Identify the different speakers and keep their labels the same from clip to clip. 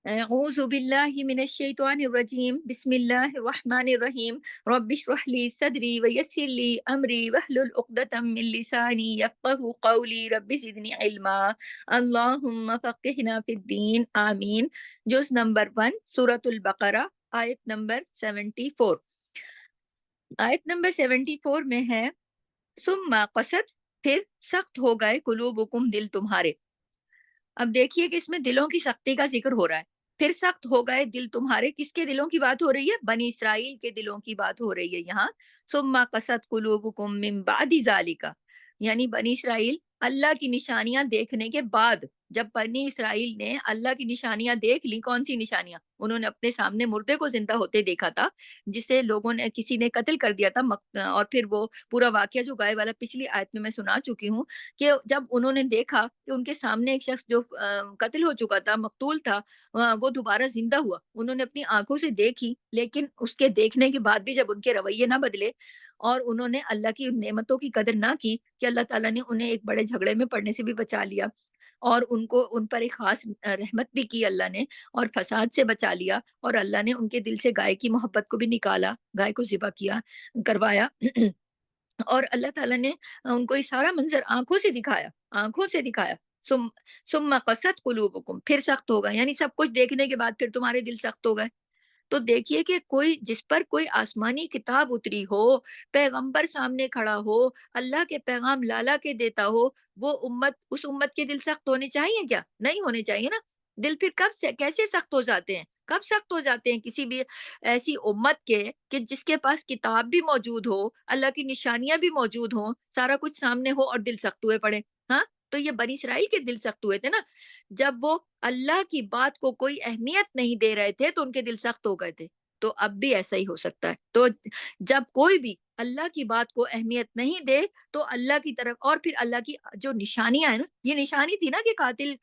Speaker 1: اعوذ باللہ من الشیطان الرجیم بسم اللہ الرحمن الرحیم رب اشرح لی صدری ویسر لی امری واحلل عقدۃ من لسانی یفقهوا قولی رب زدنی علما اللہم فقہنا فی الدین آمین۔ جز نمبر 1 سورۃ البقرہ، آیت نمبر 74۔ آیت نمبر 74 میں ہے ثم قست، پھر سخت ہو گئے قلوبکم، دل تمہارے۔ اب دیکھیے کہ اس میں دلوں کی سختی کا ذکر ہو رہا ہے۔ پھر سخت ہو گئے دل تمہارے، کس کے دلوں کی بات ہو رہی ہے؟ بنی اسرائیل کے دلوں کی بات ہو رہی ہے یہاں۔ ثم قست قلوبکم من بعد ذالک، یعنی بنی اسرائیل اللہ کی نشانیاں دیکھنے کے بعد، جب بنی اسرائیل نے اللہ کی نشانیاں دیکھ لی، کون سی نشانیاں؟ انہوں نے اپنے سامنے مردے کو زندہ ہوتے دیکھا تھا، جسے لوگوں نے، کسی نے قتل کر دیا تھا، اور پھر وہ پورا واقعہ جو گائے والا پچھلی آیت میں سنا چکی ہوں، کہ جب انہوں نے دیکھا کہ ان کے سامنے ایک شخص جو قتل ہو چکا تھا، مقتول تھا، وہ دوبارہ زندہ ہوا، انہوں نے اپنی آنکھوں سے دیکھی، لیکن اس کے دیکھنے کے بعد بھی جب ان کے رویے نہ بدلے اور انہوں نے اللہ کی نعمتوں کی قدر نہ کی، کہ اللہ تعالیٰ نے انہیں ایک بڑے جھگڑے میں پڑنے سے بھی بچا لیا، اور ان پر ایک خاص رحمت بھی کی اللہ نے، اور فساد سے بچا لیا، اور اللہ نے ان کے دل سے گائے کی محبت کو بھی نکالا، گائے کو ذبح کیا، کروایا اور اللہ تعالیٰ نے ان کو یہ سارا منظر آنکھوں سے دکھایا۔ ثم ثم قست قلوبکم، پھر سخت ہوگا، یعنی سب کچھ دیکھنے کے بعد پھر تمہارے دل سخت ہو گئے۔ تو دیکھیے کہ کوئی، جس پر کوئی آسمانی کتاب اتری ہو، پیغمبر سامنے کھڑا ہو، اللہ کے پیغام لالا کے دیتا ہو، وہ امت، اس امت کے دل سخت ہونے چاہیے کیا؟ نہیں ہونے چاہیے نا۔ دل پھر کب سے کیسے سخت ہو جاتے ہیں؟ کب سخت ہو جاتے ہیں کسی بھی ایسی امت کے، کہ جس کے پاس کتاب بھی موجود ہو، اللہ کی نشانیاں بھی موجود ہوں، سارا کچھ سامنے ہو، اور دل سخت ہوئے پڑے۔ ہاں، تو یہ بنی اسرائیل کے دل سخت ہوئے تھے نا، جب وہ اللہ کی بات کو کوئی اہمیت نہیں دے رہے تھے تو ان کے دل سخت ہو گئے تھے۔ تو اب بھی ایسا ہی ہو سکتا ہے۔ تو جب کوئی بھی اللہ کی بات کو اہمیت نہیں دے، تو اللہ کی طرف، اور پھر اللہ کی جو نشانیاں ہیں نا، یہ نشانی تھی نا کہ قاتل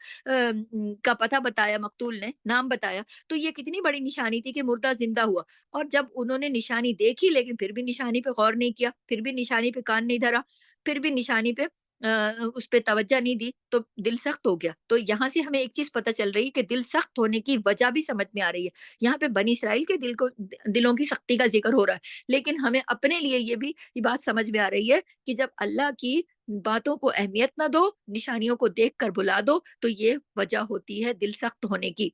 Speaker 1: کا پتہ بتایا، مقتول نے نام بتایا، تو یہ کتنی بڑی نشانی تھی کہ مردہ زندہ ہوا۔ اور جب انہوں نے نشانی دیکھی، لیکن پھر بھی نشانی پہ غور نہیں کیا، پھر بھی نشانی پہ کان نہیں دھرا، پھر بھی نشانی پہ اس پہ توجہ نہیں دی، تو دل سخت ہو گیا۔ تو یہاں سے ہمیں ایک چیز پتہ چل رہی ہے کہ دل سخت ہونے کی وجہ بھی سمجھ میں آ رہی ہے۔ یہاں پہ بنی اسرائیل کے دلوں کی سختی کا ذکر ہو رہا ہے، لیکن ہمیں اپنے لیے یہ بات سمجھ میں آ رہی ہے کہ جب اللہ کی باتوں کو اہمیت نہ دو، نشانیوں کو دیکھ کر بھلا دو، تو یہ وجہ ہوتی ہے دل سخت ہونے کی۔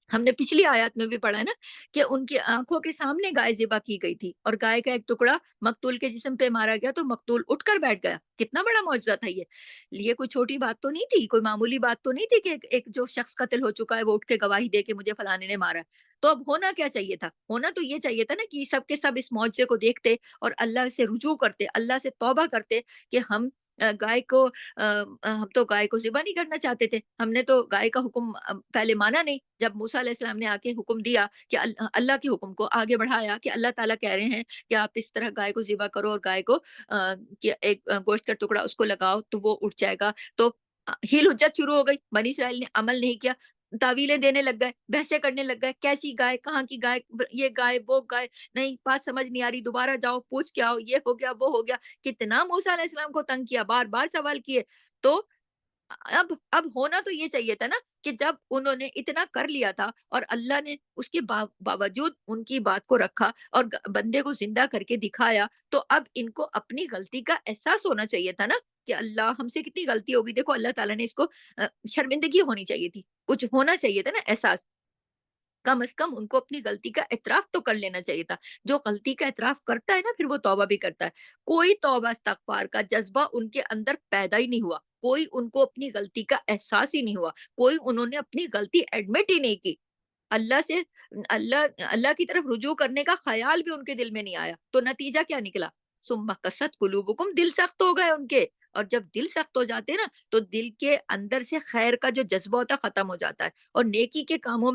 Speaker 1: ہم نے پچھلی آیات میں بھی پڑھا ہے نا، کہ ان کی آنکھوں کے سامنے گائے ذبح کی گئی تھی، اور گائے کا ایک ٹکڑا مقتول کے جسم پہ مارا گیا تو مقتول اٹھ کر بیٹھ گیا۔ کتنا بڑا معجزہ تھا یہ کوئی چھوٹی بات تو نہیں تھی، کوئی معمولی بات تو نہیں تھی کہ ایک جو شخص قتل ہو چکا ہے وہ اٹھ کے گواہی دے کے مجھے فلانے نے مارا ہے۔ تو اب ہونا کیا چاہیے تھا؟ ہونا تو یہ چاہیے تھا نا کہ سب کے سب اس معجزے کو دیکھتے اور اللہ سے رجوع کرتے، اللہ سے توبہ کرتے کہ ہم گائے کو ہم تو گائے کو ذبح نہیں کرنا چاہتے تھے، ہم نے تو گائے کا حکم پہلے مانا نہیں۔ جب موسیٰ علیہ السلام نے آ کے حکم دیا کہ اللہ کے حکم کو آگے بڑھایا کہ اللہ تعالیٰ کہہ رہے ہیں کہ آپ اس طرح گائے کو ذبح کرو، اور گائے کو کہ ایک گوشت کا ٹکڑا اس کو لگاؤ تو وہ اٹھ جائے گا، تو ہیل حجت شروع ہو گئی۔ بنی اسرائیل نے عمل نہیں کیا، تعویلیں دینے لگ گئے، بحثیں کرنے لگ گئے، کیسی گائے، کہاں کی گائے، یہ گائے وہ گائے، نہیں بات سمجھ نہیں آ رہی، دوبارہ جاؤ پوچھ کے آؤ، یہ ہو گیا وہ ہو گیا۔ کتنا موسیٰ علیہ السلام کو تنگ کیا، بار بار سوال کیے۔ تو اب ہونا تو یہ چاہیے تھا نا کہ جب انہوں نے اتنا کر لیا تھا، اور اللہ نے اس کے باوجود ان کی بات کو رکھا اور بندے کو زندہ کر کے دکھایا، تو اب ان کو اپنی غلطی کا احساس ہونا چاہیے تھا نا، کہ اللہ ہم سے کتنی غلطی ہوگی، دیکھو اللہ تعالیٰ نے اس کو شرمندگی ہونی چاہیے تھی، کچھ ہونا چاہیے تھا نا احساس، کم از کم ان کو اپنی غلطی کا اعتراف تو کر لینا چاہیے تھا۔ جو غلطی کا اعتراف کرتا ہے نا، پھر وہ توبہ بھی کرتا ہے۔ کوئی توبہ استغفار کا جذبہ ان کے اندر پیدا ہی نہیں ہوا، کوئی ان کو اپنی غلطی کا احساس ہی نہیں ہوا، کوئی انہوں نے اپنی غلطی ایڈمٹ ہی نہیں کی، اللہ سے اللہ کی طرف رجوع کرنے کا خیال بھی ان کے دل میں نہیں آیا۔ تو نتیجہ کیا نکلا؟ ثم قست قلوبکم، دل سخت ہو گئے ان کے، اور جب دل سخت ہو جاتے ہیں نا، تو دل کے اندر سے خیر کا جو جذبہ ہوتا ہے ختم ہو جاتا ہے، اور نیکی کے کاموں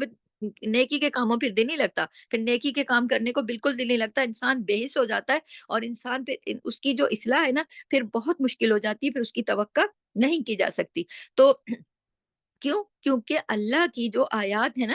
Speaker 1: پھر دل نہیں لگتا، پھر نیکی کے کام کرنے کو بالکل دل نہیں لگتا، انسان بے حس ہو جاتا ہے، اور انسان پھر اس کی جو اصلاح ہے نا، پھر بہت مشکل ہو جاتی ہے، پھر اس کی توقع نہیں کی جا سکتی۔ تو کیوں؟ کیونکہ اللہ کی جو آیات ہے نا،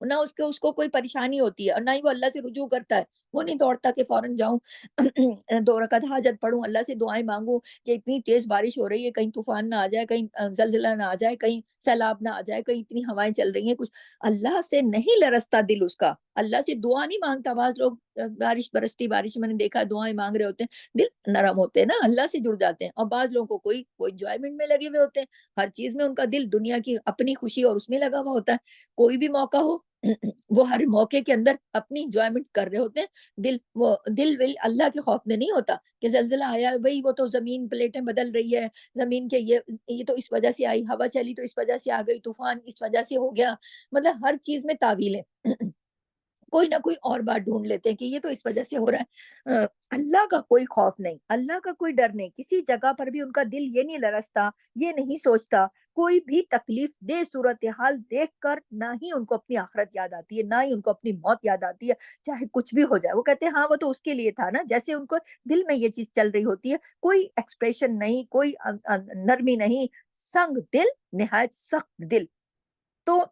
Speaker 1: اس کو کوئی پریشانی ہوتی ہے، اور نہ ہی وہ اللہ سے رجوع کرتا ہے. وہ نہیں دوڑتا کہ فوراً جاؤں 2 رکعت حاجت پڑھوں، اللہ سے دعائیں مانگوں کہ اتنی تیز بارش ہو رہی ہے، کہیں طوفان نہ آ جائے، کہیں زلزلہ نہ آ جائے، کہیں سیلاب نہ آ جائے، کہیں اتنی ہوائیں چل رہی ہیں کچھ. اللہ سے نہیں لرزتا دل اس کا، اللہ سے دعا نہیں مانگتا. بعض لوگ بارش برستی بارش میں نے دیکھا دعائیں مانگ رہے ہوتے ہیں، دل نرم ہوتے ہیں نا، اللہ سے جڑ جاتے ہیں. اور بعض لوگوں کو کوئی انجوائمنٹ میں لگے ہوئے ہوتے ہیں، ہر چیز میں ان کا دل دنیا کی اپنی خوشی اور اس میں لگا ہوا ہوتا ہے. کوئی بھی موقع ہو وہ ہر موقع کے اندر اپنی انجوائمنٹ کر رہے ہوتے ہیں. دل اللہ کے خوف میں نہیں ہوتا کہ زلزلہ آیا بھئی وہ تو زمین پلیٹیں بدل رہی ہے، زمین کے یہ تو اس وجہ سے آئی، ہوا چلی تو اس وجہ سے آ گئی، طوفان اس وجہ سے ہو گیا. مطلب ہر چیز میں تعویلیں کوئی نہ کوئی اور بات ڈھونڈ لیتے ہیں کہ یہ تو اس وجہ سے ہو رہا ہے. اللہ کا کوئی خوف نہیں، اللہ کا کوئی ڈر نہیں، کسی جگہ پر بھی ان کا دل یہ نہیں لرزتا، یہ نہیں سوچتا. کوئی بھی تکلیف دہ صورتحال دیکھ کر نہ ہی ان کو اپنی آخرت یاد آتی ہے، نہ ہی ان کو اپنی موت یاد آتی ہے، چاہے کچھ بھی ہو جائے. وہ کہتے ہیں ہاں وہ تو اس کے لیے تھا نا، جیسے ان کو دل میں یہ چیز چل رہی ہوتی ہے. کوئی ایکسپریشن نہیں، کوئی نرمی نہیں، سنگ دل، نہایت سخت دل. تو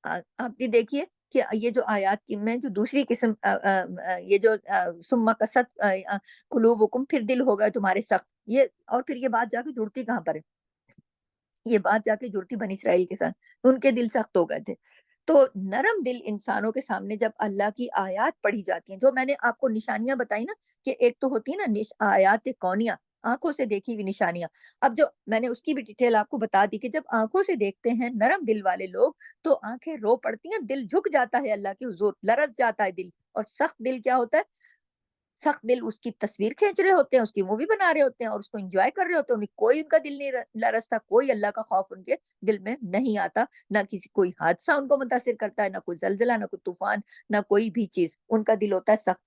Speaker 1: آپ یہ دیکھیے کہ یہ جو آیات کی میں جو دوسری قسم یہ جو سما کست قلوبکم، پھر دل ہو گئے تمہارے سخت، یہ اور پھر یہ بات جا کے جڑتی کہاں پر ہے؟ یہ بات جا کے جڑتی بنی اسرائیل کے ساتھ، ان کے دل سخت ہو گئے تھے. تو نرم دل انسانوں کے سامنے جب اللہ کی آیات پڑھی جاتی ہیں، جو میں نے آپ کو نشانیاں بتائی نا، کہ ایک تو ہوتی ہے نا آیات کونیہ، آنکھوں سے دیکھی ہوئی نشانیاں. اب جو میں نے اس کی بھی ڈیٹیل آپ کو بتا دی کہ جب آنکھوں سے دیکھتے ہیں نرم دل والے لوگ تو آنکھیں رو پڑتی ہیں، دل جھک جاتا ہے اللہ کے حضور، لرز جاتا ہے دل. اور سخت دل کیا ہوتا ہے؟ سخت دل اس کی تصویر کھینچ رہے ہوتے ہیں، اس کی مووی بنا رہے ہوتے ہیں اور اس کو انجوائے کر رہے ہوتے ہیں. کوئی ان کا دل نہیں لرزتا، کوئی اللہ کا خوف ان کے دل میں نہیں آتا، نہ کسی کوئی حادثہ ان کو متاثر کرتا ہے، نہ کوئی زلزلہ، نہ کوئی طوفان، نہ کوئی بھی چیز. ان کا دل ہوتا ہے سخت.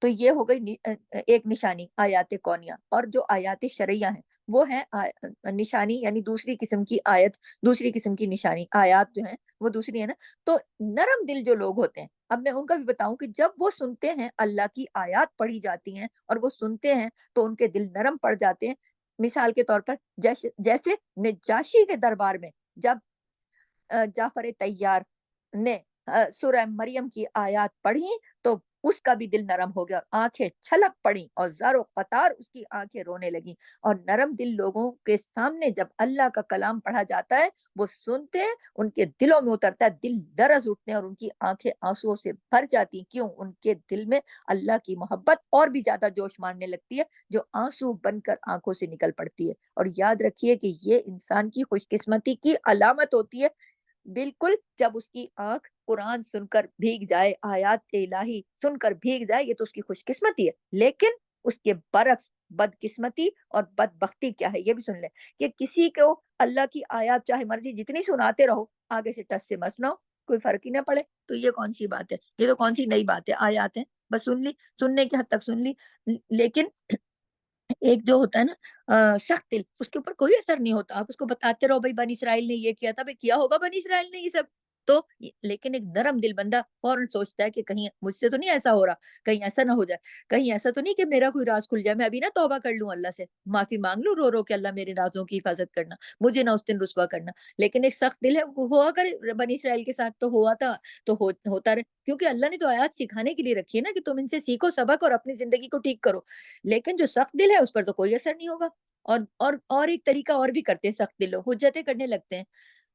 Speaker 1: تو یہ ہو گئی ایک نشانی آیات کونیہ. اور جو آیات شرعیہ ہیں وہ ہیں نشانی، یعنی دوسری قسم کی آیت، دوسری قسم کی نشانی. آیات جو ہیں وہ دوسری ہے نا. تو نرم دل جو لوگ ہوتے ہیں، اب میں ان کا بھی بتاؤں کہ جب وہ سنتے ہیں اللہ کی آیات پڑھی جاتی ہیں اور وہ سنتے ہیں تو ان کے دل نرم پڑ جاتے ہیں. مثال کے طور پر جیسے نجاشی کے دربار میں جب جعفر طیار نے سورہ مریم کی آیات پڑھی تو اس کا بھی دل نرم ہو گیا، آنکھیں چھلک پڑی اور زار و قطار اس کی آنکھیں رونے لگی. اور نرم دل لوگوں کے سامنے جب اللہ کا کلام پڑھا جاتا ہے وہ سنتے ہیں، ان کے دلوں میں اترتا ہے، دل درز اٹھتے ہیں اور ان کی آنکھیں آنسوؤں سے بھر جاتی ہیں. کیوں؟ ان کے دل میں اللہ کی محبت اور بھی زیادہ جوش مارنے لگتی ہے، جو آنسو بن کر آنکھوں سے نکل پڑتی ہے. اور یاد رکھیے کہ یہ انسان کی خوش قسمتی کی علامت ہوتی ہے. بالکل جب اس کی آنکھ قرآن سن کر بھیگ جائے، آیات الہی سن کر بھیگ جائے، یہ تو اس کی خوش قسمتی ہے. لیکن اس کے برعکس بدقسمتی اور بدبختی کیا ہے یہ بھی سن لیں، کہ کسی کو اللہ کی آیات چاہے مرضی جتنی سناتے رہو، آگے سے ٹس سے مت سناؤ، کوئی فرق ہی نہ پڑے. تو یہ کون سی بات ہے؟ یہ تو کون سی نئی بات ہے؟ آیات ہیں بس سن لی، سننے کی حد تک سن لی. لیکن ایک جو ہوتا ہے نا سخت دل، اس کے اوپر کوئی اثر نہیں ہوتا. آپ اس کو بتاتے رہو بھائی بنی اسرائیل نے یہ کیا تھا، بھائی کیا ہوگا بنی اسرائیل نے یہ سب. تو لیکن ایک نرم دل بندہ فوراً سوچتا ہے کہ کہیں مجھ سے تو نہیں ایسا ہو رہا، کہیں ایسا نہ ہو جائے، کہیں ایسا تو نہیں کہ میرا کوئی راز کھل جائے، میں ابھی نہ توبہ کر لوں، اللہ سے معافی مانگ لوں رو رو کہ اللہ میرے رازوں کی حفاظت کرنا، مجھے نہ اس دن رسوا کرنا. لیکن ایک سخت دل ہے، وہ ہوا کر بنی اسرائیل کے ساتھ تو ہوا تھا، تو ہوتا رہے، کیونکہ اللہ نے تو آیات سکھانے کے لیے رکھی ہے نا، کہ تم ان سے سیکھو سبق اور اپنی زندگی کو ٹھیک کرو. لیکن جو سخت دل ہے اس پر تو کوئی اثر نہیں ہوگا. اور ایک طریقہ اور بھی کرتے ہیں سخت دل لوگ، حجتیں کرنے لگتے ہیں،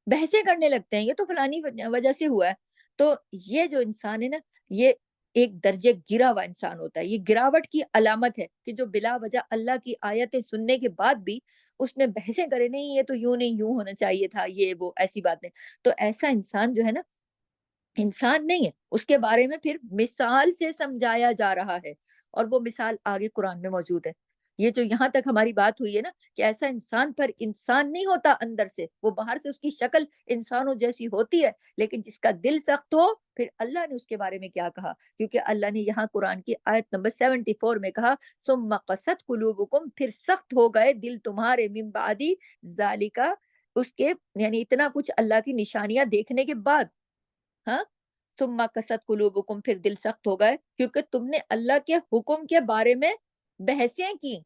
Speaker 1: بحثیں کرنے لگتے ہیں، یہ تو فلانی وجہ سے ہوا ہے. تو یہ جو انسان ہے نا، یہ ایک درجے گرا ہوا انسان ہوتا ہے. یہ گراوٹ کی علامت ہے کہ جو بلا وجہ اللہ کی آیتیں سننے کے بعد بھی اس میں بحثیں کرے، نہیں یہ تو یوں نہیں، یوں ہونا چاہیے تھا، یہ وہ ایسی باتیں. تو ایسا انسان جو ہے نا، انسان نہیں ہے، اس کے بارے میں پھر مثال سے سمجھایا جا رہا ہے. اور وہ مثال آگے قرآن میں موجود ہے. یہ جو یہاں تک ہماری بات ہوئی ہے نا، کہ ایسا انسان پر انسان نہیں ہوتا اندر سے، وہ باہر سے اس کی شکل انسانوں جیسی ہوتی ہے، لیکن جس کا دل سخت ہو، پھر اللہ نے اس کے بارے میں کیا کہا؟ کیونکہ اللہ نے یہاں قرآن کی آیت نمبر 74 میں کہا ثم قست قلوبکم، پھر سخت ہو گئے دل تمہارے، من بعدی ذالکا، اس کے یعنی اتنا کچھ اللہ کی نشانیاں دیکھنے کے بعد. ہاں، ثم قست قلوبکم، پھر دل سخت ہو گئے کیونکہ تم نے اللہ کے حکم کے بارے میں بحثیں کی.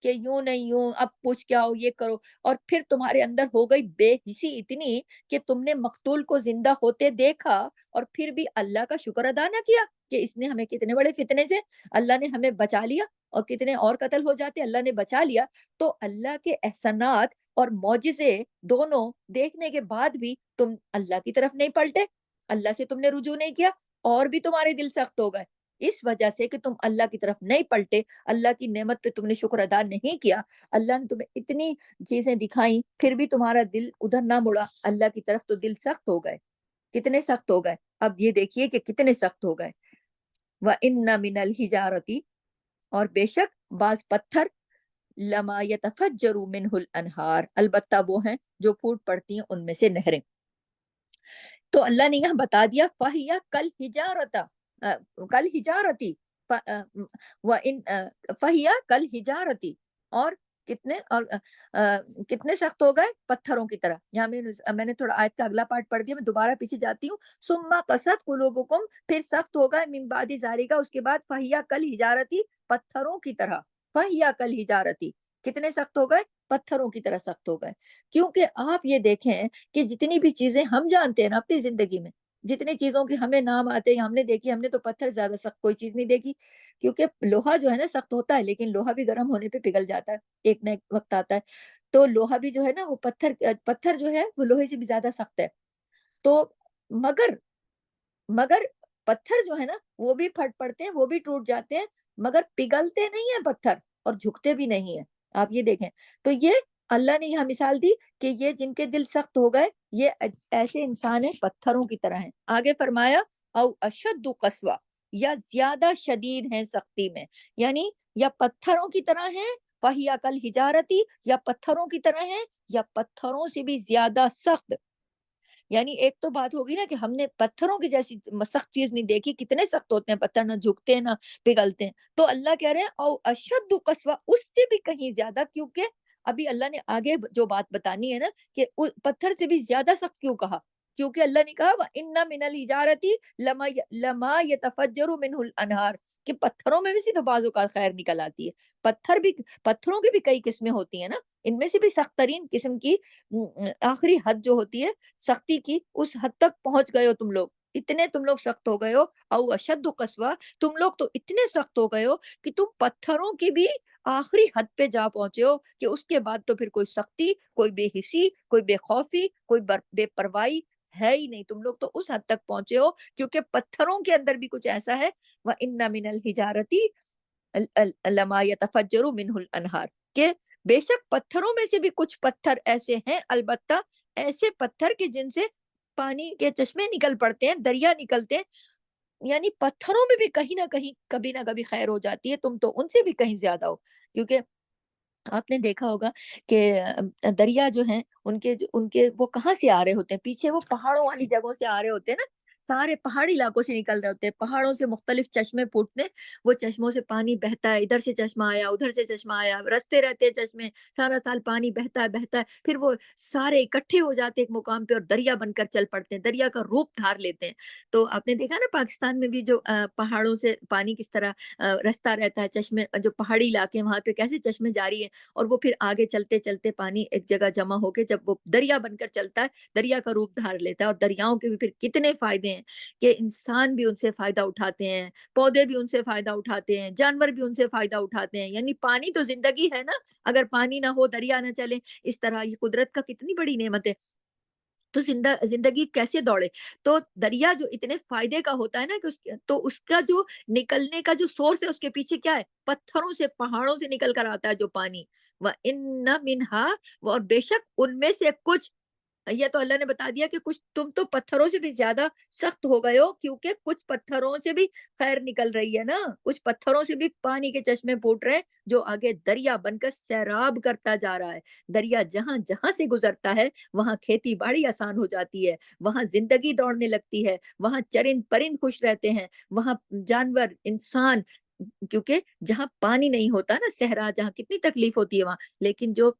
Speaker 1: کہ یوں نہیں یوں، اب پوچھ کے آؤ، یہ کرو، اور پھر تمہارے اندر ہو گئی بے حسی اتنی کہ تم نے مقتول کو زندہ ہوتے دیکھا اور پھر بھی اللہ کا شکر ادا نہ کیا کہ اس نے ہمیں کتنے بڑے فتنے سے اللہ نے ہمیں بچا لیا، اور کتنے اور قتل ہو جاتے اللہ نے بچا لیا۔ تو اللہ کے احسانات اور معجزے دونوں دیکھنے کے بعد بھی تم اللہ کی طرف نہیں پلٹے، اللہ سے تم نے رجوع نہیں کیا، اور بھی تمہارے دل سخت ہو گئے اس وجہ سے کہ تم اللہ کی طرف نہیں پلٹے، اللہ کی نعمت پہ تم نے شکر ادا نہیں کیا، اللہ نے تمہیں اتنی چیزیں دکھائیں پھر بھی تمہارا دل ادھر نہ مڑا اللہ کی طرف، تو دل سخت ہو گئے، کتنے سخت ہو گئے۔ اب یہ دیکھیے کہ کتنے سخت ہو گئے۔ وَإِنَّ مِنَ الْحِجَارَةِ، اور بے شک بعض پتھر، لما يتفجر منه الانہار، البتہ وہ ہیں جو پھوٹ پڑتی ہیں ان میں سے نہریں۔ تو اللہ نے یہاں بتا دیا فَهِيَ كَالْحِجَارَةِ، کل ہجارتی، فَهِيَ كَالْحِجَارَةِ، اور کتنے اور کتنے سخت ہو گئے پتھروں کی طرح۔ یہاں میں نے تھوڑا آیت کا اگلا پارٹ پڑھ دیا، میں دوبارہ پیچھے جاتی ہوں۔ ثُمَّ قَسَتْ قُلُوبُكُمْ، پھر سخت ہو گئے، من بعد ذَلِکَ، اس کے بعد فَهِيَ كَالْحِجَارَةِ، پتھروں کی طرح، فَهِيَ كَالْحِجَارَةِ، کتنے سخت ہو گئے پتھروں کی طرح سخت ہو گئے۔ کیونکہ آپ یہ دیکھیں کہ جتنی بھی چیزیں ہم جانتے ہیں نا اپنی زندگی میں، جتنی چیزوں کے ہمیں نام آتے ہیں ہم نے دیکھی، ہم نے تو پتھر زیادہ سخت کوئی چیز نہیں دیکھی، کیونکہ لوہا جو ہے نا سخت ہوتا ہے، لیکن لوہا بھی گرم ہونے پہ پگھل جاتا ہے، ایک نہ ایک وقت آتا ہے۔ تو لوہا بھی جو ہے نا وہ پتھر جو ہے وہ لوہے سے بھی زیادہ سخت ہے۔ تو مگر مگر پتھر جو ہے نا وہ بھی پھٹ پڑتے ہیں، وہ بھی ٹوٹ جاتے ہیں، مگر پگھلتے نہیں ہیں پتھر، اور جھکتے بھی نہیں ہیں۔ آپ یہ دیکھیں، تو یہ اللہ نے یہاں مثال دی کہ یہ جن کے دل سخت ہو گئے یہ ایسے انسان ہیں پتھروں کی طرح ہیں۔ آگے فرمایا او اشد قسوہ، یا زیادہ شدید ہیں سختی میں، یعنی یا پتھروں کی طرح ہیں، فَهِيَ كَالْحِجَارَةِ، یا پتھروں کی طرح ہیں، یا پتھروں سے بھی زیادہ سخت۔ یعنی ایک تو بات ہوگی نا کہ ہم نے پتھروں کی جیسی سخت چیز نہیں دیکھی، کتنے سخت ہوتے ہیں پتھر، نہ جھکتے ہیں نہ پگھلتے ہیں۔ تو اللہ کہہ رہے ہیں او اشد قسوہ، اس سے بھی کہیں زیادہ، کیونکہ ابھی اللہ نے آگے جو بات بتانی ہے نا کہ پتھر سے بھی زیادہ سخت کیوں کہا، کیونکہ اللہ نے کہا وَإِنَّ مِنَ الْحِجَارَةِ لَمَا يَتَفَجَّرُ مِنْهُ الْأَنْهَارُ، کہ پتھروں میں بھی سے تو بعض اوقات خیر نکل آتی ہے۔ پتھروں کی بھی کئی قسمیں ہوتی ہیں نا، ان میں سے بھی سخت ترین قسم کی آخری حد جو ہوتی ہے سختی کی، اس حد تک پہنچ گئے ہو تم لوگ، اتنے تم لوگ سخت ہو گئے ہو۔ او اشد قسوہ، تم لوگ تو اتنے سخت ہو گئے ہو کہ تم پتھروں کی بھی آخری حد پہ جا پہنچے ہو، کہ اس کے بعد تو پھر کوئی سختی، کوئی بے حسی، کوئی بے خوفی، کوئی بے پرواہی ہے ہی نہیں، تم لوگ تو اس حد تک پہنچے ہو، کیونکہ پتھروں کے اندر بھی کچھ ایسا ہے وَإِنَّ مِنَ الْحِجَارَةِ لَمَا يَتَفَجَّرُ مِنْهُ الْأَنْهَارُ، کہ بے شک پتھروں میں سے بھی کچھ پتھر ایسے ہیں، البتہ ایسے پتھر کے جن سے پانی کے چشمے نکل پڑتے ہیں، دریا نکلتے ہیں، یعنی پتھروں میں بھی کہیں نہ کہیں کبھی نہ کبھی خیر ہو جاتی ہے، تم تو ان سے بھی کہیں زیادہ ہو۔ کیونکہ آپ نے دیکھا ہوگا کہ دریا جو ہیں ان کے وہ کہاں سے آ رہے ہوتے ہیں، پیچھے وہ پہاڑوں والی جگہوں سے آ رہے ہوتے ہیں نا، سارے پہاڑی علاقوں سے نکل رہے ہوتے ہیں، پہاڑوں سے مختلف چشمے پھوٹتے ہیں، وہ چشموں سے پانی بہتا ہے، ادھر سے چشمہ آیا ادھر سے چشمہ آیا، رستے رہتے ہیں چشمے، سارا سال پانی بہتا ہے بہتا ہے، پھر وہ سارے اکٹھے ہو جاتے ہیں ایک مقام پہ اور دریا بن کر چل پڑتے ہیں، دریا کا روپ دھار لیتے ہیں۔ تو آپ نے دیکھا نا پاکستان میں بھی جو پہاڑوں سے پانی کس طرح رستہ رہتا ہے، چشمے جو پہاڑی علاقے ہیں وہاں پہ کیسے چشمے جاری ہیں، اور وہ پھر آگے چلتے چلتے پانی ایک جگہ جمع ہو کے جب وہ دریا بن کر چلتا ہے، دریا کا روپ دھار لیتا ہے، اور دریاؤں کے بھی پھر کتنے فائدے ہیں کہ انسان بھی ان سے فائدہ اٹھاتے ہیں، پودے بھی ان سے فائدہ اٹھاتے ہیں، جانور بھی ان سے فائدہ اٹھاتے ہیں، یعنی پانی تو زندگی ہے نا، اگر پانی نہ ہو دریا نہ چلے، اس طرح یہ قدرت کا کتنی بڑی نعمت ہے، تو زندگی کیسے دوڑے۔ تو دریا جو اتنے فائدے کا ہوتا ہے نا کہ تو اس کا جو نکلنے کا جو سورس ہے اس کے پیچھے کیا ہے، پتھروں سے پہاڑوں سے نکل کر آتا ہے جو پانی، وَإِنَّ مِنْهَا، اور بے شک ان میں سے کچھ، یہ تو اللہ نے بتا دیا کہ کچھ تم تو پتھروں سے بھی زیادہ سخت ہو گئے ہو، کیونکہ کچھ پتھروں سے بھی خیر نکل رہی ہے نا، کچھ پتھروں سے بھی پانی کے چشمے پھوٹ رہے ہیں جو آگے دریا بن کر سیراب کرتا جا رہا ہے۔ دریا جہاں جہاں سے گزرتا ہے وہاں کھیتی باڑی آسان ہو جاتی ہے، وہاں زندگی دوڑنے لگتی ہے، وہاں چرند پرند خوش رہتے ہیں، وہاں جانور انسان، کیونکہ جہاں پانی نہیں ہوتا نا، صحرا جہاں کتنی تکلیف ہوتی ہے وہاں، لیکن جو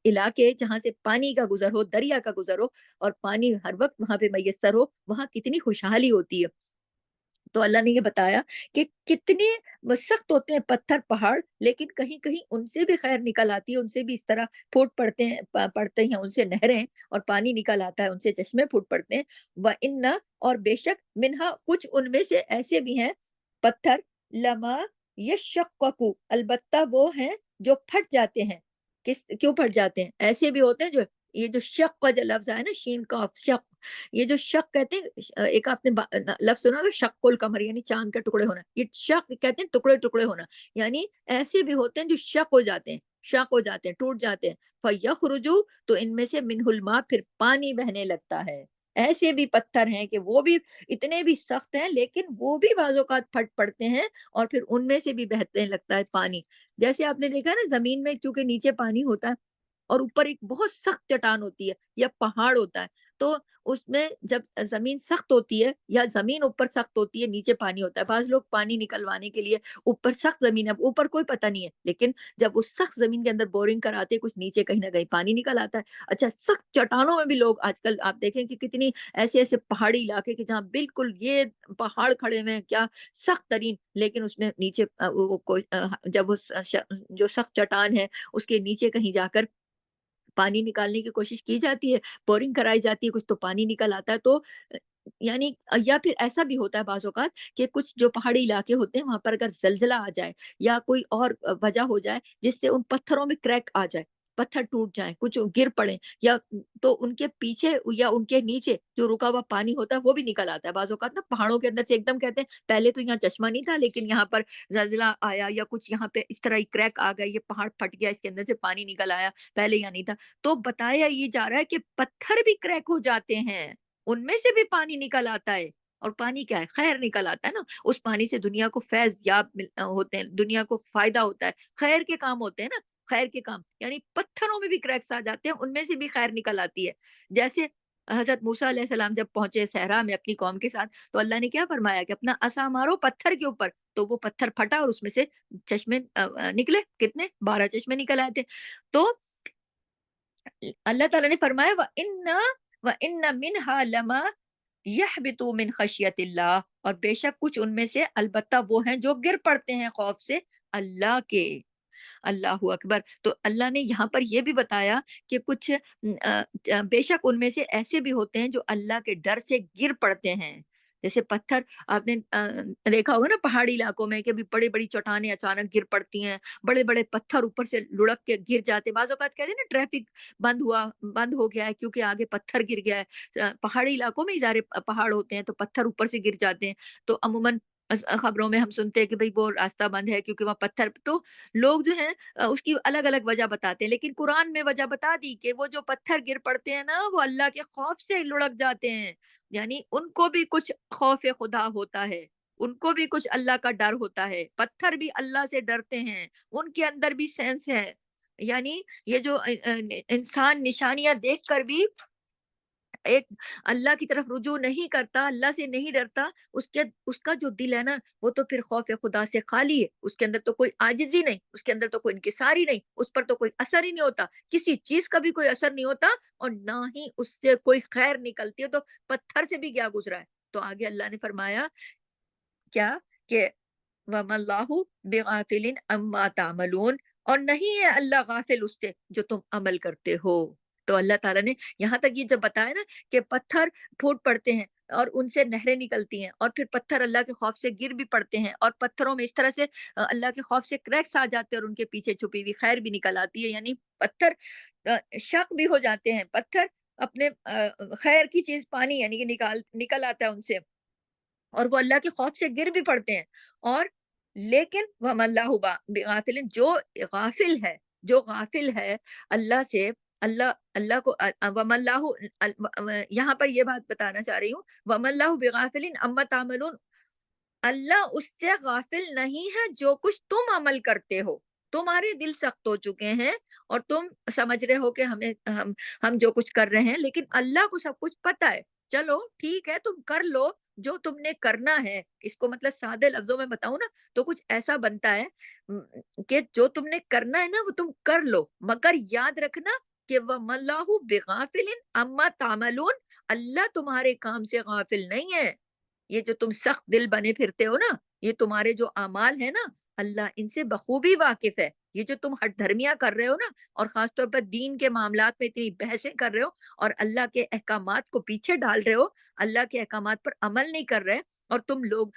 Speaker 1: علاقے جہاں سے پانی کا گزر ہو، دریا کا گزر ہو، اور پانی ہر وقت وہاں پہ میسر ہو، وہاں کتنی خوشحالی ہوتی ہے۔ تو اللہ نے یہ بتایا کہ کتنے سخت ہوتے ہیں پتھر پہاڑ، لیکن کہیں کہیں ان سے بھی خیر نکل آتی ہے، ان سے بھی اس طرح پھوٹ پڑتے ہیں، پڑتے ہیں ان سے نہریں اور پانی نکل آتا ہے، ان سے چشمے پھوٹ پڑتے ہیں۔ وَإِنَّ اور بے شک منہا کچھ ان میں سے ایسے بھی ہیں پتھر، لما یشقق البتہ وہ ہیں جو پھٹ جاتے ہیں۔ کیوں پھٹ جاتے ہیں؟ ایسے بھی ہوتے ہیں جو یہ جو شق کا جو لفظ ہے نا، شین کا شق، یہ جو شق کہتے ہیں، ایک آپ نے لفظ سنا ہوگا شق القمر، یعنی چاند کے ٹکڑے ہونا، یہ شق کہتے ہیں ٹکڑے ٹکڑے ہونا، یعنی ایسے بھی ہوتے ہیں جو شق ہو جاتے ہیں، شق ہو جاتے ہیں، ٹوٹ جاتے ہیں۔ فَيَخْرُجُ تو ان میں سے منہ الماء پھر پانی بہنے لگتا ہے۔ ایسے بھی پتھر ہیں کہ وہ بھی اتنے بھی سخت ہیں، لیکن وہ بھی بعض اوقات پھٹ پڑتے ہیں اور پھر ان میں سے بھی بہنے لگتا ہے پانی۔ جیسے آپ نے دیکھا نا زمین میں چونکہ نیچے پانی ہوتا ہے اور اوپر ایک بہت سخت چٹان ہوتی ہے یا پہاڑ ہوتا ہے، تو اس میں جب زمین سخت ہوتی ہے یا زمین اوپر سخت ہوتی ہے، نیچے پانی ہوتا ہے، بعض لوگ پانی نکلوانے کے لیے اوپر سخت زمین ہے، اوپر کوئی پتہ نہیں ہے، لیکن جب اس سخت زمین کے اندر بورنگ کراتے کچھ نیچے کہیں نہ کہیں پانی نکل آتا ہے۔ اچھا، سخت چٹانوں میں بھی لوگ آج کل آپ دیکھیں کہ کتنی ایسے ایسے پہاڑی علاقے کے جہاں بالکل یہ پہاڑ کھڑے ہوئے ہیں کیا سخت ترین، لیکن اس میں نیچے جب جو سخت چٹان ہے اس کے نیچے کہیں جا کر پانی نکالنے کی کوشش کی جاتی ہے، بورنگ کرائی جاتی ہے، کچھ تو پانی نکل آتا ہے، تو یعنی یا پھر ایسا بھی ہوتا ہے بعض اوقات کہ کچھ جو پہاڑی علاقے ہوتے ہیں وہاں پر اگر زلزلہ آ جائے یا کوئی اور وجہ ہو جائے جس سے ان پتھروں میں کریک آ جائے، پتھر ٹوٹ جائیں، کچھ گر پڑیں، یا تو ان کے پیچھے یا ان کے نیچے جو رکا ہوا پانی ہوتا ہے وہ بھی نکل آتا ہے۔ بعض اوقات نا پہاڑوں کے اندر سے ایک دم کہتے ہیں پہلے تو یہاں چشمہ نہیں تھا، لیکن یہاں پر زلزلہ آیا یا کچھ یہاں پہ اس طرح کریک آ گیا، یہ پہاڑ پھٹ گیا، اس کے اندر سے پانی نکل آیا، پہلے یہاں نہیں تھا۔ تو بتایا یہ جا رہا ہے کہ پتھر بھی کریک ہو جاتے ہیں، ان میں سے بھی پانی نکل آتا ہے، اور پانی کیا ہے؟ خیر نکل آتا ہے نا، اس پانی سے دنیا کو فیض یاب ہوتے ہیں، دنیا کو فائدہ ہوتا ہے، خیر کے کام ہوتے ہیں نا، خیر کے کام، یعنی پتھروں میں بھی کریکس آ جاتے ہیں، ان میں سے بھی خیر نکل آتی ہے۔ جیسے حضرت موسیٰ علیہ السلام جب پہنچے صحرا میں اپنی قوم کے ساتھ، تو اللہ نے کیا فرمایا کہ اپنا عصا مارو پتھر کے اوپر، تو وہ پتھر پھٹا اور اس میں سے چشمے نکلے، کتنے 12 چشمے نکل آئے تھے۔ تو اللہ تعالیٰ نے فرمایا وَإِنَّ مِنْهَا لَمَا يَحْبِطُ مِنْ خَشْيَةِ اللَّهِ، اور بے شک کچھ ان میں سے البتہ وہ ہیں جو گر پڑتے ہیں خوف سے اللہ کے۔ اللہ اکبر۔ تو اللہ نے یہاں پر یہ بھی بتایا کہ کچھ بے شک ان میں سے ایسے بھی ہوتے ہیں جو اللہ کے ڈر سے گر پڑتے ہیں۔ جیسے پتھر آپ نے دیکھا ہوگا نا پہاڑی علاقوں میں کہ بھی بڑی بڑی چٹانیں اچانک گر پڑتی ہیں، بڑے بڑے پتھر اوپر سے لڑک کے گر جاتے ہیں، بعض اوقات کہتے ہیں نا ٹریفک بند ہو گیا ہے کیونکہ آگے پتھر گر گیا ہے۔ پہاڑی علاقوں میں ازارے پہاڑ ہوتے ہیں تو پتھر اوپر سے گر جاتے ہیں، تو عموماً خبروں میں ہم سنتے ہیں کہ بھئی وہ راستہ بند ہے کیونکہ وہاں پتھر، تو لوگ جو ہیں اس کی الگ الگ وجہ بتاتے ہیں، لیکن قرآن میں وجہ بتا دی کہ وہ جو پتھر گر پڑتے ہیں نا وہ اللہ کے خوف سے لڑک جاتے ہیں، یعنی ان کو بھی کچھ خوف خدا ہوتا ہے، ان کو بھی کچھ اللہ کا ڈر ہوتا ہے، پتھر بھی اللہ سے ڈرتے ہیں، ان کے اندر بھی سینس ہے، یعنی یہ جو انسان نشانیاں دیکھ کر بھی ایک اللہ کی طرف رجوع نہیں کرتا، اللہ سے نہیں ڈرتا، اس کا جو دل ہے نا وہ تو پھر خوف خدا سے خالی ہے، اس کے اندر تو کوئی عاجزی نہیں، اس کے اندر تو کوئی انکساری نہیں، اس پر تو کوئی اثر ہی نہیں ہوتا، کسی چیز کا بھی کوئی اثر نہیں ہوتا، اور نہ ہی اس سے کوئی خیر نکلتی ہے، تو پتھر سے بھی کیا گزرا ہے۔ تو آگے اللہ نے فرمایا کیا کہ وَمَا اللَّهُ بِغَافِلٍ عَمَّا تَعْمَلُونَ، اور نہیں ہے اللہ غافل اس سے جو تم عمل کرتے ہو۔ تو اللہ تعالیٰ نے یہاں تک یہ جب بتایا نا کہ پتھر پھوٹ پڑتے ہیں اور ان سے نہریں نکلتی ہیں، اور پھر پتھر اللہ کے خوف سے گر بھی پڑتے ہیں، اور پتھروں میں اس طرح سے اللہ کے خوف سے کریکس آ جاتے ہیں اور ان کے پیچھے چھپی ہوئی خیر بھی نکل آتی ہے، یعنی پتھر شک بھی ہو جاتے ہیں، پتھر اپنے خیر کی چیز پانی یعنی کہ نکل آتا ہے ان سے، اور وہ اللہ کے خوف سے گر بھی پڑتے ہیں، اور لیکن وَمَا اللَّهُ بِغَافِلٍ، جو غافل ہے اللہ سے، اللہ کو وَمَا اللَّهُ یہاں پر یہ بات بتانا چاہ رہی ہوں، وَمَا اللَّهُ بِغَافِلٍ عَمَّا تَعْمَلُونَ، اللہ اس سے غافل نہیں ہے جو کچھ تم عمل کرتے ہو، تمہارے دل سخت ہو چکے ہیں اور تم سمجھ رہے ہو کہ ہم جو کچھ کر رہے ہیں، لیکن اللہ کو سب کچھ پتا ہے، چلو ٹھیک ہے تم کر لو جو تم نے کرنا ہے، اس کو مطلب سادے لفظوں میں بتاؤں نا تو کچھ ایسا بنتا ہے کہ جو تم نے کرنا ہے نا وہ تم کر لو، مگر یاد رکھنا کہ وَمَا اللَّهُ بِغَافِلٍ عَمَّا تَعْمَلُونَ، اللہ تمہارے کام سے غافل نہیں ہے، یہ جو تم سخت دل بنے پھرتے ہو نا، یہ تمہارے جو اعمال ہے نا، اللہ ان سے بخوبی واقف ہے۔ یہ جو تم ہٹ دھرمیاں کر رہے ہو نا، اور خاص طور پر دین کے معاملات میں اتنی بحثیں کر رہے ہو، اور اللہ کے احکامات کو پیچھے ڈال رہے ہو، اللہ کے احکامات پر عمل نہیں کر رہے، اور تم لوگ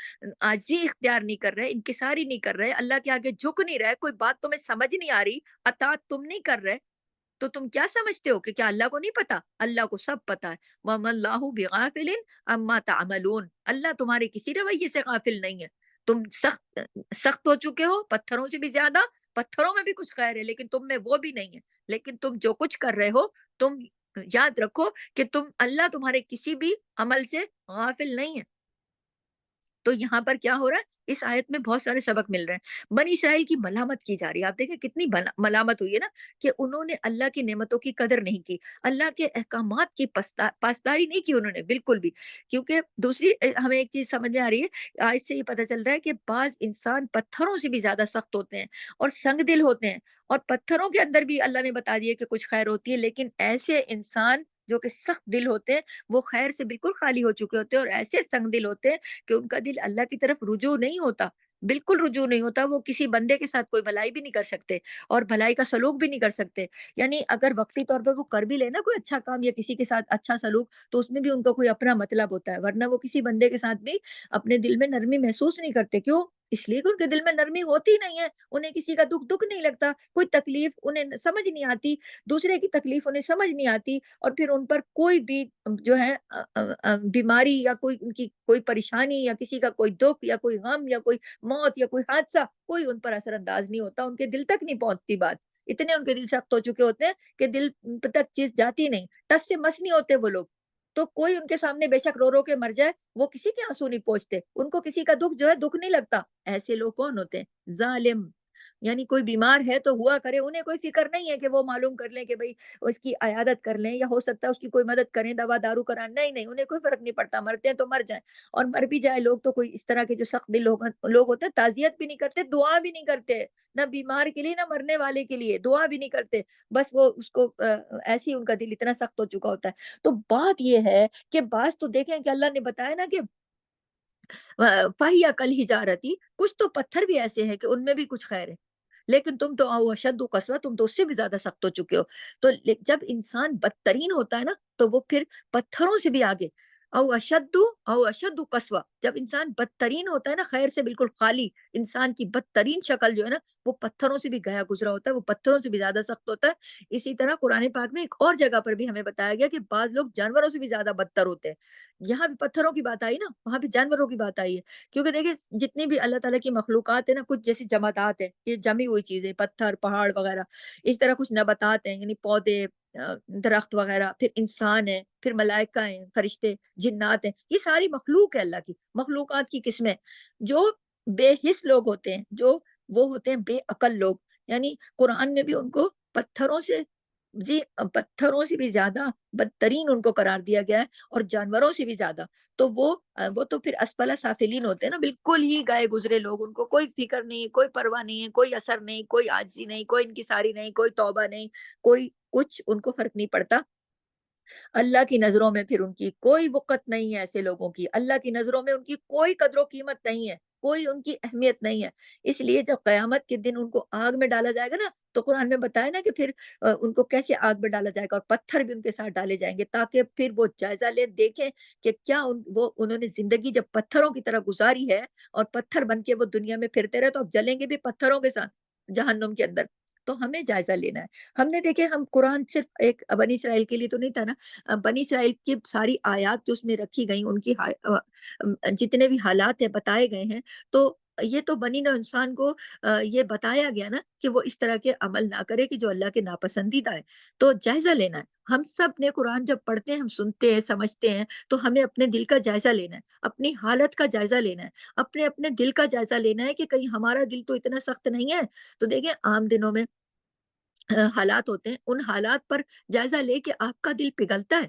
Speaker 1: عاجزی اختیار نہیں کر رہے، انکساری نہیں کر رہے، اللہ کے آگے جھک نہیں رہے، کوئی بات تمہیں سمجھ نہیں آ رہی، اطاعت تم نہیں کر رہے، تو تم کیا سمجھتے ہو کہ کیا اللہ کو نہیں پتا؟ اللہ کو سب پتا ہے۔ وَمَا اللَّهُ بِغَافِلٍ عَمَّا تَعْمَلُونَ، اللہ تمہارے کسی رویے سے غافل نہیں ہے۔ تم سخت سخت ہو چکے ہو پتھروں سے بھی زیادہ، پتھروں میں بھی کچھ خیر ہے لیکن تم میں وہ بھی نہیں ہے، لیکن تم جو کچھ کر رہے ہو، تم یاد رکھو کہ اللہ تمہارے کسی بھی عمل سے غافل نہیں ہے۔ تو یہاں پر کیا ہو رہا ہے؟ اس آیت میں بہت سارے سبق مل رہے ہیں۔ بنی اسرائیل کی ملامت کی جا رہی ہے۔ آپ دیکھیں کتنی ملامت ہوئی ہے نا، کہ انہوں نے اللہ کی نعمتوں کی قدر نہیں کی، اللہ کے احکامات کی پاسداری نہیں کی انہوں نے بالکل بھی۔ کیونکہ دوسری ہمیں ایک چیز سمجھ میں آ رہی ہے، آج سے یہ پتہ چل رہا ہے کہ بعض انسان پتھروں سے بھی زیادہ سخت ہوتے ہیں اور سنگ دل ہوتے ہیں، اور پتھروں کے اندر بھی اللہ نے بتا دیا کہ کچھ خیر ہوتی ہے، لیکن ایسے انسان جو کہ سخت دل ہوتے ہیں، وہ خیر سے بالکل خالی ہو چکے ہوتے ہیں، اور ایسے سنگ دل ہوتے ہیں کہ ان کا دل اللہ کی طرف رجوع نہیں ہوتا، بالکل رجوع نہیں ہوتا، وہ کسی بندے کے ساتھ کوئی بھلائی بھی نہیں کر سکتے اور بھلائی کا سلوک بھی نہیں کر سکتے۔ یعنی اگر وقتی طور پر وہ کر بھی لے نا کوئی اچھا کام یا کسی کے ساتھ اچھا سلوک، تو اس میں بھی ان کا کوئی اپنا مطلب ہوتا ہے، ورنہ وہ کسی بندے کے ساتھ بھی اپنے دل میں نرمی محسوس نہیں کرتے۔ کیوں؟ اس لیے کہ ان کے دل میں نرمی ہوتی نہیں ہے، انہیں کسی کا دکھ نہیں لگتا، کوئی تکلیف انہیں سمجھ نہیں آتی، دوسرے کی تکلیف انہیں سمجھ نہیں آتی، اور پھر ان پر کوئی بھی جو ہے بیماری یا کوئی ان کی کوئی پریشانی یا کسی کا کوئی دکھ یا کوئی غم یا کوئی موت یا کوئی حادثہ، کوئی ان پر اثر انداز نہیں ہوتا، ان کے دل تک نہیں پہنچتی بات، اتنے ان کے دل سخت ہو چکے ہوتے ہیں کہ دل تک چیز جاتی نہیں، ٹس سے مس نہیں ہوتے وہ لوگ۔ تو کوئی ان کے سامنے بے شک رو رو کے مر جائے، وہ کسی کے آنسو نہیں پہنچتے، ان کو کسی کا دکھ جو ہے دکھ نہیں لگتا۔ ایسے لوگ کون ہوتے ہیں؟ ظالم، یعنی کوئی بیمار ہے تو ہوا کرے، انہیں کوئی فکر نہیں ہے کہ وہ معلوم کر لیں کہ بھئی اس کی عیادت کر لیں، یا ہو سکتا ہے اس کی کوئی مدد کریں، دوا دارو کرائیں، نہیں نہیں، انہیں کوئی فرق نہیں پڑتا، مرتے ہیں تو مر جائیں، اور مر بھی جائے لوگ تو کوئی اس طرح کے جو سخت دل لوگ ہوتے ہیں، تعزیت بھی نہیں کرتے، دعا بھی نہیں کرتے، نہ بیمار کے لیے نہ مرنے والے کے لیے دعا بھی نہیں کرتے، بس وہ اس کو ایسی ان کا دل اتنا سخت ہو چکا ہوتا ہے۔ تو بات یہ ہے کہ بعض تو دیکھیں کہ اللہ نے بتایا نا کہ فَهِيَ كَالْحِجَارَةِ، کچھ تو پتھر بھی ایسے ہیں کہ ان میں بھی کچھ خیر ہے، لیکن تم تو او اشد قسوہ، تم تو اس سے بھی زیادہ سخت ہو چکے ہو۔ تو جب انسان بدترین ہوتا ہے نا، تو وہ پھر پتھروں سے بھی آگے، او اشد قسوہ، جب انسان بدترین ہوتا ہے نا، خیر سے بالکل خالی، انسان کی بدترین شکل جو ہے نا، وہ پتھروں سے بھی گیا گزرا ہوتا ہے، وہ پتھروں سے بھی زیادہ سخت ہوتا ہے۔ اسی طرح قرآن پاک میں ایک اور جگہ پر بھی ہمیں بتایا گیا کہ بعض لوگ جانوروں سے بھی زیادہ بدتر ہوتے ہیں۔ یہاں بھی پتھروں کی بات آئی نا، وہاں بھی جانوروں کی بات آئی ہے، کیونکہ دیکھیں جتنی بھی اللہ تعالیٰ کی مخلوقات ہے نا، کچھ جیسی جمادات ہیں، یہ جمی ہوئی چیزیں، پتھر پہاڑ وغیرہ، اس طرح کچھ نباتات ہیں، یعنی پودے، درخت وغیرہ، پھر انسان ہے، پھر ملائکہ ہیں، فرشتے، جنات ہیں، یہ ساری مخلوق ہے اللہ کی، مخلوقات کی قسمیں، جو بے حس لوگ ہوتے ہیں، جو وہ ہوتے ہیں بے عقل لوگ، یعنی قرآن میں بھی ان کو پتھروں سے، جی پتھروں سے بھی زیادہ بدترین ان کو قرار دیا گیا ہے، اور جانوروں سے بھی زیادہ۔ تو وہ تو پھر اسفل سافلین ہوتے ہیں نا، بالکل ہی گئے گزرے لوگ، ان کو کوئی فکر نہیں، کوئی پرواہ نہیں ہے، کوئی اثر نہیں، کوئی عاجزی نہیں، کوئی انکساری نہیں، کوئی توبہ نہیں، کوئی کچھ ان کو فرق نہیں پڑتا۔ اللہ کی نظروں میں پھر ان کی کوئی وقت نہیں ہے، ایسے لوگوں کی اللہ کی نظروں میں ان کی کوئی قدر و قیمت نہیں ہے، کوئی ان کی اہمیت نہیں ہے۔ اس لیے جب قیامت کے دن ان کو آگ میں ڈالا جائے گا نا، تو قرآن میں بتایا نا کہ پھر ان کو کیسے آگ میں ڈالا جائے گا، اور پتھر بھی ان کے ساتھ ڈالے جائیں گے، تاکہ پھر وہ جائزہ لے، دیکھیں کہ کیا انہوں نے زندگی جب پتھروں کی طرح گزاری ہے، اور پتھر بن کے وہ دنیا میں پھرتے رہے، تو اب جلیں گے بھی پتھروں کے ساتھ جہنم کے اندر۔ تو ہمیں جائزہ لینا ہے۔ ہم نے دیکھے، ہم قرآن صرف ایک بنی اسرائیل کے لیے تو نہیں تھا نا، بنی اسرائیل کی ساری آیات جو اس میں رکھی گئی، ان کی جتنے بھی حالات ہیں بتائے گئے ہیں، تو یہ تو بنی نوع انسان کو یہ بتایا گیا نا کہ وہ اس طرح کے عمل نہ کرے کہ جو اللہ کے ناپسندیدہ ہے۔ تو جائزہ لینا ہے، ہم سب نے قرآن جب پڑھتے ہیں، ہم سنتے ہیں، سمجھتے ہیں، تو ہمیں اپنے دل کا جائزہ لینا ہے، اپنی حالت کا جائزہ لینا ہے، اپنے دل کا جائزہ لینا ہے کہ کہیں ہمارا دل تو اتنا سخت نہیں ہے۔ تو دیکھیں عام دنوں میں حالات ہوتے ہیں، ان حالات پر جائزہ لے کے آپ کا دل پگھلتا ہے،